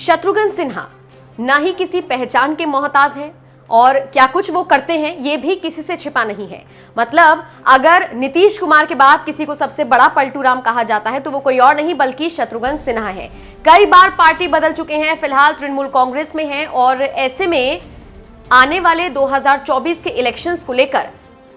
शत्रुघ्न सिन्हा ना ही किसी पहचान के मोहताज हैं और क्या कुछ वो करते हैं ये भी किसी से छिपा नहीं है। मतलब अगर नीतीश कुमार के बाद किसी को सबसे बड़ा पलटू राम कहा जाता है तो वो कोई और नहीं बल्कि शत्रुघ्न सिन्हा है। कई बार पार्टी बदल चुके हैं, फिलहाल तृणमूल कांग्रेस में हैं और ऐसे में आने वाले 2024 के इलेक्शंस को लेकर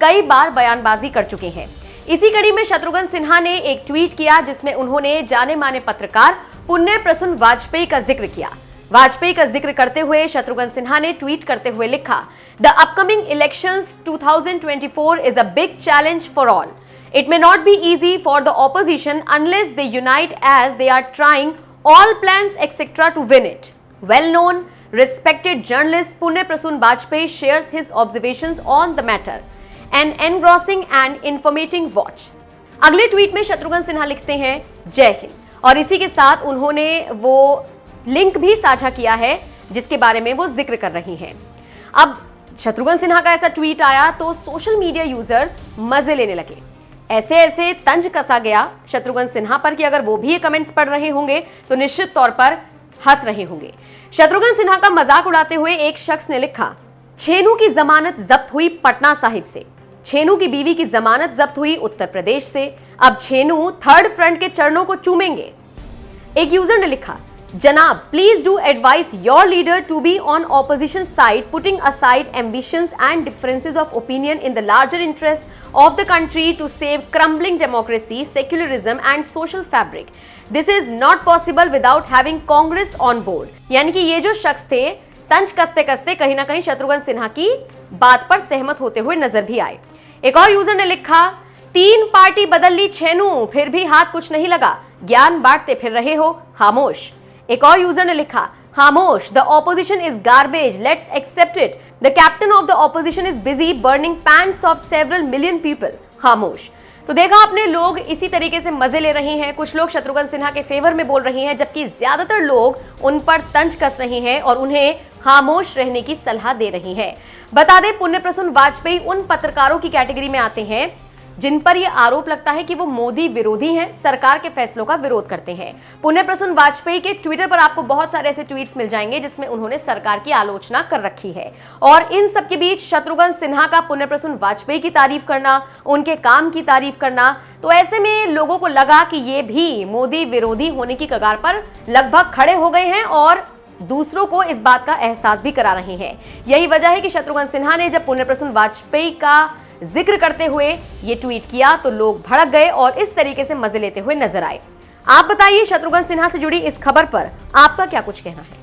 कई बार बयानबाजी कर चुके हैं। इसी कड़ी में शत्रुघ्न सिन्हा ने एक ट्वीट किया जिसमें उन्होंने जाने माने पत्रकार पुण्य प्रसून वाजपेयी का जिक्र किया। वाजपेयी का जिक्र करते हुए शत्रुघ्न सिन्हा ने ट्वीट करते हुए लिखा, the upcoming elections 2024 is a big challenge for all. It may not be easy for the opposition unless they unite as they are trying all plans etc. to win it. Well-known, respected journalist Punya Prasoon Vajpayee shares his observations on the matter. An engrossing and informating watch. अगले tweet में शत्रुघ्न सिन्हा लिखते हैं जय हिंद और इसी के साथ उन्होंने वो लिंक भी साझा किया है जिसके बारे में वो जिक्र कर रही हैं। अब शत्रुघ्न सिन्हा का ऐसा ट्वीट आया तो सोशल मीडिया यूजर्स मजे लेने लगे। ऐसे ऐसे तंज कसा गया शत्रुघ्न सिन्हा पर कि अगर वो भी ये कमेंट्स पढ़ रहे होंगे तो निश्चित तौर पर हंस रहे होंगे। शत्रुघ्न सिन्हा का मजाक उड़ाते हुए एक शख्स ने लिखा, छेनू की जमानत जब्त हुई पटना साहिब से, छेनू की बीवी की जमानत जब्त हुई उत्तर प्रदेश से, अब छेनू थर्ड फ्रंट के चरणों को चूमेंगे। एक यूजर ने लिखा, जनाब please do advise your leader to be on opposition side putting aside ambitions and differences of opinion in the larger interest of the country to save crumbling democracy, secularism and social fabric. This is not possible without having Congress on board. यानी कि ये जो शख्स थे तंज कसते कसते कहीं ना कहीं शत्रुघ्न सिन्हा की बात पर सहमत होते हुए नजर भी आए. एक और यूजर ने लिखा, 3 पार्टी बदल ली छेनू फिर भी हाथ कुछ नहीं लगा, ज्ञान बांटते फिर रहे हो, खामोश. एक और यूजर ने लिखा, खामोश, the opposition is garbage, let's accept it, the captain of the opposition is busy burning pants of several million people, खामोश. तो देखा आपने, लोग इसी तरीके से मजे ले रहे हैं। कुछ लोग शत्रुघ्न सिन्हा के फेवर में बोल रहे हैं जबकि ज्यादातर लोग उन पर तंज कस रहे हैं और उन्हें खामोश रहने की सलाह दे रही हैं। बता दें, पुण्य प्रसून वाजपेयी उन पत्रकारों की कैटेगरी में आते हैं जिन पर यह आरोप लगता है कि वो मोदी विरोधी हैं, सरकार के फैसलों का विरोध करते हैं। पुण्य प्रसून वाजपेयी के ट्विटर पर आपको बहुत सारे ऐसे ट्वीट्स मिल जाएंगे जिसमें उन्होंने सरकार की आलोचना कर रखी है और इन सब के बीच शत्रुघ्न सिन्हा का पुण्य प्रसून वाजपेयी की तारीफ करना, उनके काम की तारीफ करना, तो ऐसे में लोगों को लगा कि ये भी मोदी विरोधी होने की कगार पर लगभग खड़े हो गए हैं और दूसरों को इस बात का एहसास भी करा रहे हैं। यही वजह है कि शत्रुघ्न सिन्हा ने जब पुण्य प्रसून वाजपेयी का जिक्र करते हुए ये ट्वीट किया तो लोग भड़क गए और इस तरीके से मजे लेते हुए नजर आए। आप बताइए, शत्रुघ्न सिन्हा से जुड़ी इस खबर पर आपका क्या कुछ कहना है?